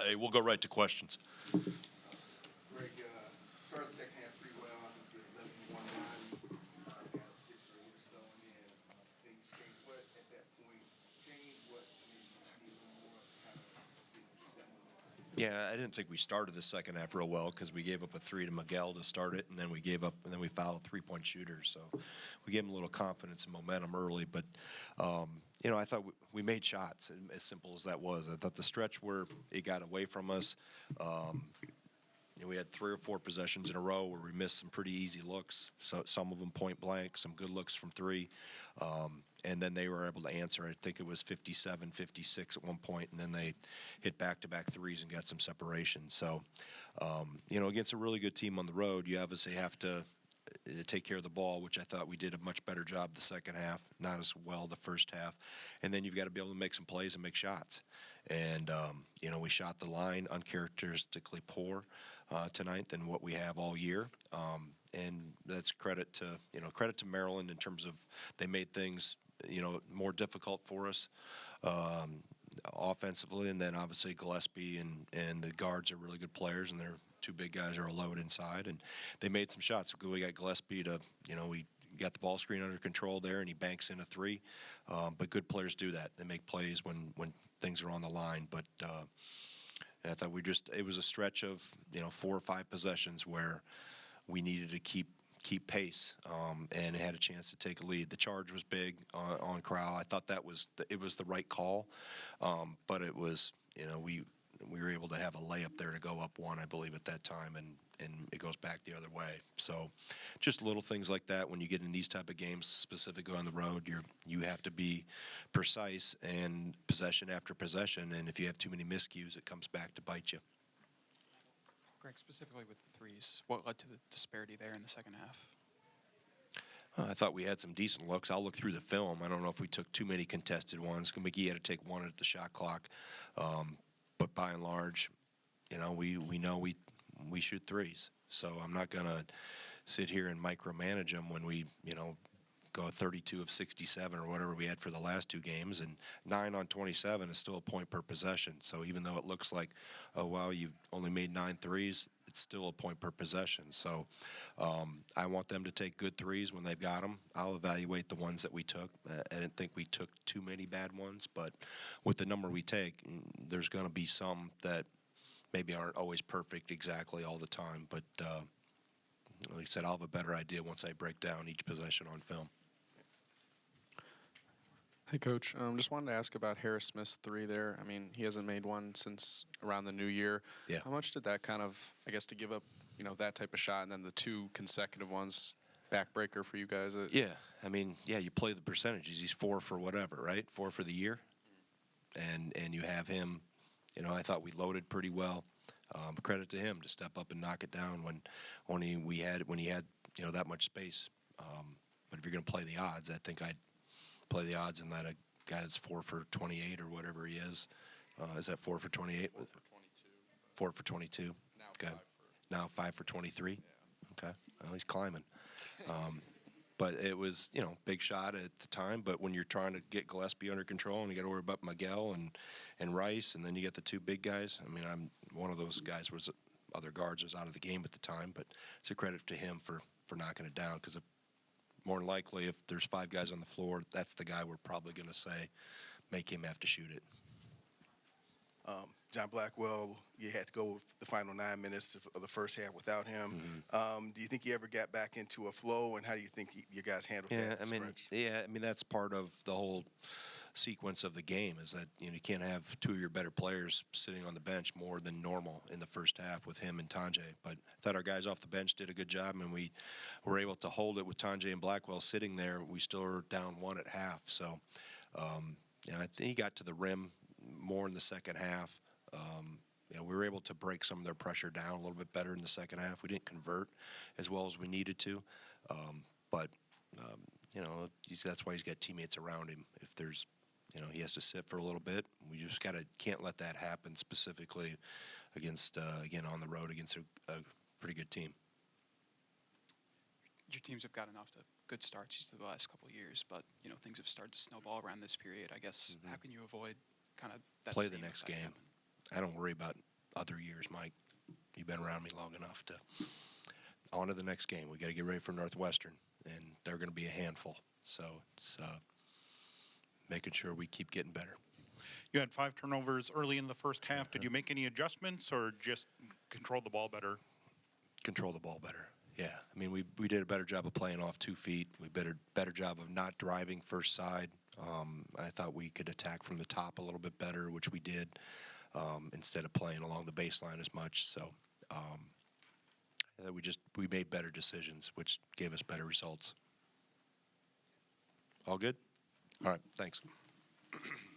Hey, we'll go right to questions. Greg, started the second half pretty well. I think you had 11-1-9, got up 6 or 8 or so, and then things changed. What at that point changed? What maybe you need a little more to kind of keep that momentum? Yeah, I didn't think we started the second half real well because we gave up a three to Miguel to start it, and then we fouled a 3-point shooter. So we gave him a little confidence and momentum early. But I thought we made shots, as simple as that was. I thought the stretch where it got away from us. We had 3 or 4 possessions in a row where we missed some pretty easy looks. So some of them point blank, some good looks from 3. And then they were able to answer. I think it was 57, 56 at one point, and then they hit back-to-back threes and got some separation. So, against a really good team on the road, you obviously have to take care of the ball, which I thought we did a much better job the second half, not as well the first half. And then you've got to be able to make some plays and make shots. And, we shot the line uncharacteristically poor tonight than what we have all year. And that's credit to Maryland in terms of they made things, more difficult for us offensively. And then obviously Gillespie and the guards are really good players, and their 2 big guys are a load inside. And they made some shots. We got Gillespie to, we got the ball screen under control there, and he banks in a 3. But good players do that. They make plays when things are on the line. But I thought it was a stretch of, 4 or 5 possessions where we needed to keep pace, and it had a chance to take a lead. The charge was big on Crowell. I thought it was the right call, but it was, we were able to have a layup there to go up 1, I believe, at that time, and it goes back the other way. So just little things like that when you get in these type of games, specifically on the road, you have to be precise and possession after possession, and if you have too many miscues, it comes back to bite you. Greg, specifically with the threes, what led to the disparity there in the second half? I thought we had some decent looks. I'll look through the film. I don't know if we took too many contested ones. McGee had to take 1 at the shot clock. But by and large, we know we shoot threes. So I'm not going to sit here and micromanage them when we, go 32 of 67 or whatever we had for the last 2 games. And 9 on 27 is still a point per possession. So even though it looks like, oh, wow, you've only made 9 threes, it's still a point per possession. So I want them to take good threes when they've got them. I'll evaluate the ones that we took. I didn't think we took too many bad ones, but with the number we take, there's going to be some that maybe aren't always perfect exactly all the time. But like I said, I'll have a better idea once I break down each possession on film. Hey, Coach. Just wanted to ask about Harris Smith's 3 there. I mean, he hasn't made one since around the new year. Yeah. How much did that kind of, to give up, that type of shot and then the 2 consecutive ones, backbreaker for you guys? Yeah. I mean, you play the percentages. He's 4 for whatever, right? 4 for the year. And you have him, I thought we loaded pretty well. Credit to him to step up and knock it down when he had that much space. But if you're going to play the odds, I think I'd play the odds and let a guy that's 4 for 28 or whatever he is. Is that 4 for 28? 4 for 22. 4 for 22. Now Okay. 5 for. Now 5 for 23. Yeah. Okay. Well, he's climbing. But it was, big shot at the time. But when you're trying to get Gillespie under control and you got to worry about Miguel and Rice, and then you get the 2 big guys. I mean, I'm one of those guys was other guards was out of the game at the time, but it's a credit to him for knocking it down, because more than likely, if there's 5 guys on the floor, that's the guy we're probably going to say, make him have to shoot it. John Blackwell, you had to go the final 9 minutes of the first half without him. Mm-hmm. Do you think you ever got back into a flow, and how do you think you guys handled that stretch? I mean that's part of the whole sequence of the game, is that you can't have 2 of your better players sitting on the bench more than normal in the first half with him and Tanjay. But I thought our guys off the bench did a good job, and we were able to hold it with Tanjay and Blackwell sitting there. We still were down 1 at half, so I think he got to the rim more in the second half. We were able to break some of their pressure down a little bit better in the second half. We didn't convert as well as we needed to, but that's why he's got teammates around him. If there's, he has to sit for a little bit. We just can't let that happen, specifically against again on the road against a pretty good team. Your teams have gotten off to good starts the last couple of years, but things have started to snowball around this period. I guess how can you avoid kind of that Play same the next effect game. happening? I don't worry about other years, Mike. You've been around me long enough to. On to the next game. We got to get ready for Northwestern, and they're going to be a handful. So it's making sure we keep getting better. You had 5 turnovers early in the first half. Did you make any adjustments or just control the ball better? Control the ball better. Yeah, I mean, we did a better job of playing off 2 feet. We better job of not driving first side. I thought we could attack from the top a little bit better, which we did, instead of playing along the baseline as much. So we made better decisions, which gave us better results. All good? All right, thanks.